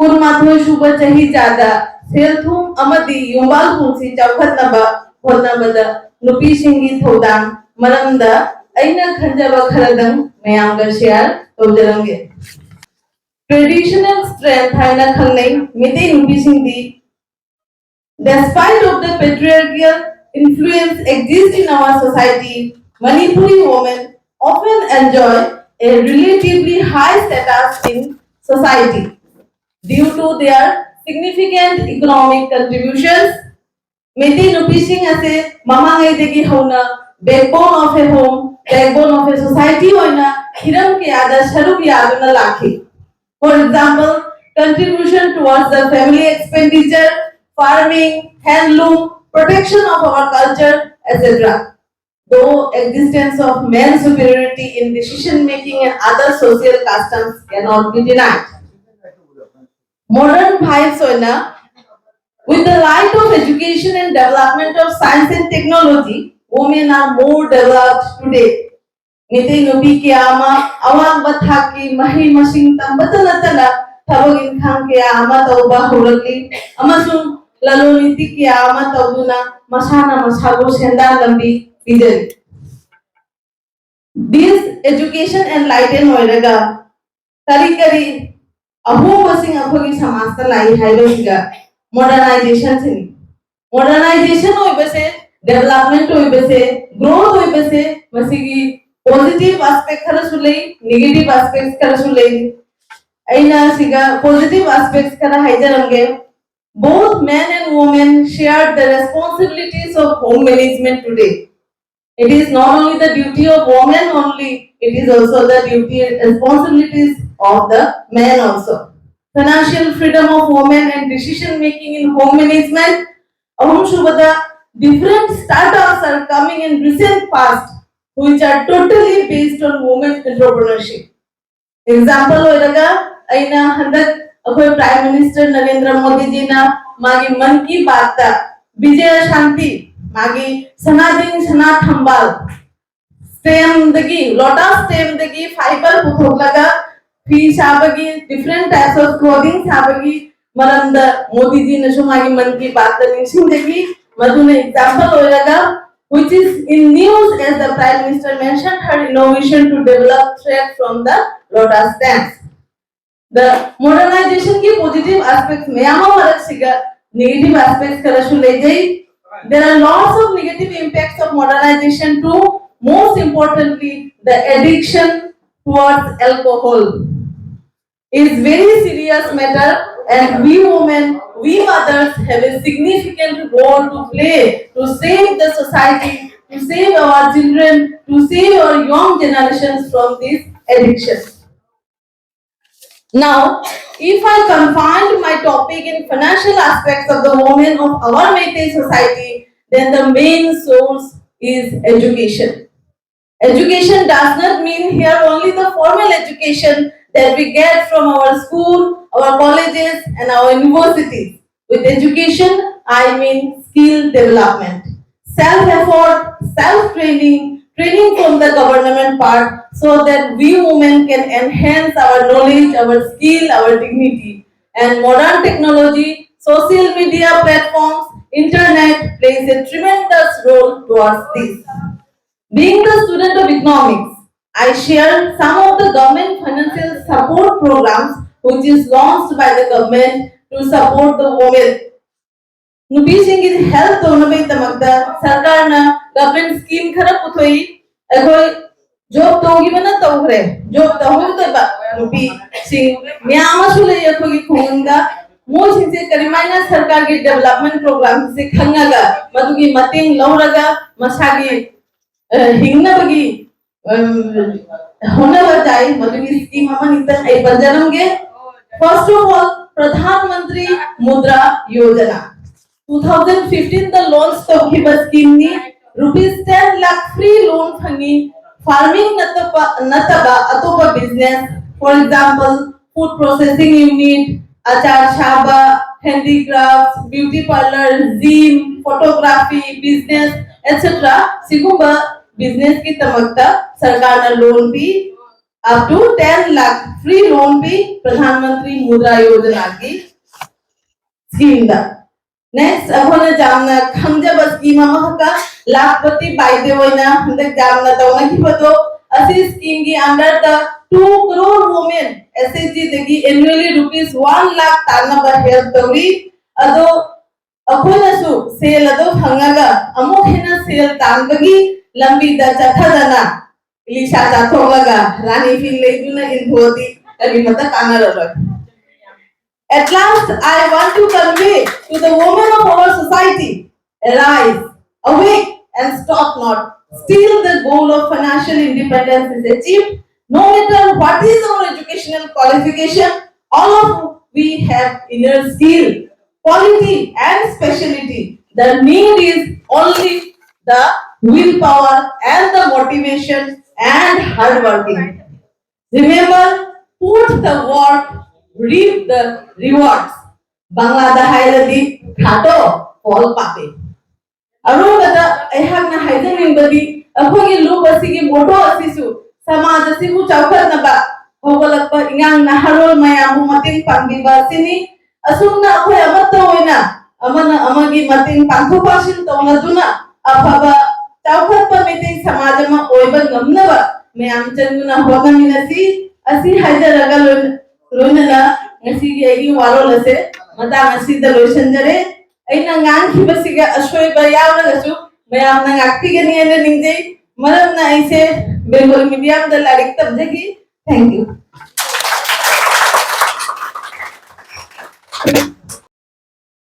कुनमाथोय सुबह चाही ज्यादा सेलथुम अमदी युंबाल पुंसी चौखटनबा होनबदा नुपी सिंगी थौदांग मरमदा अइना खंजबा खरदंग मयांगा शेयर तौजरंगे ट्रेडिशनल स्ट्रेंथ हाइना खंगनै मिते नुपी सिंगी despite of the patriarchal influence exists in our society, Manipuri women often enjoy a relatively high status in society due to their significant economic contributions. Meti Nupishing as a Mama Degi Hona, backbone of a home, backbone of a society, Hona, Hiram Kiada, Sharuki Aduna Laki. For example, contribution towards the family expenditure, farming, handloom, protection of our culture, etc. Though existence of male superiority in decision making and other social customs cannot be denied. Modern vibes with the light of education and development of science and technology, women are more developed today. Ngiti nubi kiyama awang bathaki mahi masing tambata natala thabag inkhang kiyama tauba huragli amasung laluniti kiyama tauduna masana masago senda lambi bidari. This education enlighten hoiraga kari kari ahu basing aphogi samasta lai haibasiga modernization sini. Modernization hoibase development hoibase growth hoibase masigi positive aspect kara sulai negative aspects kara sulai aina siga positive aspects kara haijarange both men and women share the responsibilities of home management today. It is not only the duty of women only, it is also the duty and responsibilities of the men also. Financial freedom of women and decision making in home management. Ahum Shubhada, different startups are coming in recent past which are totally based on women entrepreneurship. Example hoiraga aina handak akhoi Prime Minister Narendra Modi ji na magi man ki baat ta Vijay Shanti magi Sanadin Sana Thambal stem dagi lotus stem dagi fiber puthoglaga fish abagi different types of clothing sabagi maranda Modi ji na magi man ki baat ta ningsing dagi maduna example hoiraga which is in news as the Prime Minister mentioned her innovation to develop thread from the lotus stems. The modernization की positive aspects में यहाँ हमारा सिगा negative aspects करा शुले जाई. There are lots of negative impacts of modernization too. Most importantly, the addiction towards alcohol is very serious matter, and we women, we mothers have a significant role to play to save the society, to save our children, to save our young generations from this addiction. Now, if I confined my topic in financial aspects of the women of our Meitei society, then the main source is education. Education does not mean here only the formal education that we get from our school, our colleges, and our universities. With education, I mean skill development, self-effort, self-training, training from the government part so that we women can enhance our knowledge, our skill, our dignity. And modern technology, social media platforms, internet plays a tremendous role towards this. Being the student of economics, I share some of the government financial support programs which is launched by the government to support the women. Nupising is health onabay tamagda sarkar na government scheme khara puthoi ekoi job togi bana tawre job tahoy to ba nupi sing myama sule ekoi khunga mo sing se karimaina sarkar ki development program se khangaga madugi mating lauraga masagi hingna bagi होने बजाय मधुगी scheme हम इतना एक बंजरंगे first of all प्रधानमंत्री मुद्रा योजना 2015 the launch of hiba scheme ni rupees 10 lakh free loan fangi farming nataba atoba business for example food processing unit achar shaba handicrafts beauty parlor gym photography business etc sigumba business की तमकता सरकार ना loan भी up to 10 lakh free loan भी प्रधानमंत्री मुद्रा योजना की scheme दा नेक्स्ट अखोना जामना खंगजब स्कीम अमहका लाखपति बाइदे वइना हंदक जामना तौना की बतो असी स्कीम की under the 2 crore women SHG दगी annually rupees 1 lakh ताना बर हेल्प तौरी अदो अखोना सु सेल अदो फंगागा अमोखेना सेल तांबगी लंबी द चथादना इलिशा जाथोगागा रानी फिल लेजुना इंथोती अभिमता कानारर At last, I want to convey to the women of our society, arise, awake, and stop not. Still, the goal of financial independence is achieved. No matter what is our educational qualification, all of we have inner skill, quality, and speciality. The need is only the willpower and the motivation and hard working. Remember, put the work, reap the rewards. Bangla Hailadi Hato, Paul Pape. Arugada, I have na Haiden in body, a holy lupasiki moto asisu, Samajasimu Chauka Naba, Hogalapa, Yang Naharol Mayamu Mating Pandiba Sini, Asuna Koyamata, Amana Amagi Mating Pantu Pashin Tonaduna, Apaba, Chauka Pamiting Samajama Oiba Namnava, Mayamchanuna Hogaminasi, Asi Haidaragal Lunala. Ngasi gi waro lase mata ngasi da lotion jare aina ngang ki basiga ashoi ba yaw na gasu mayam na ngakti gani ene ningjai maram na aise Bengal medium da larik tab jagi. Thank you.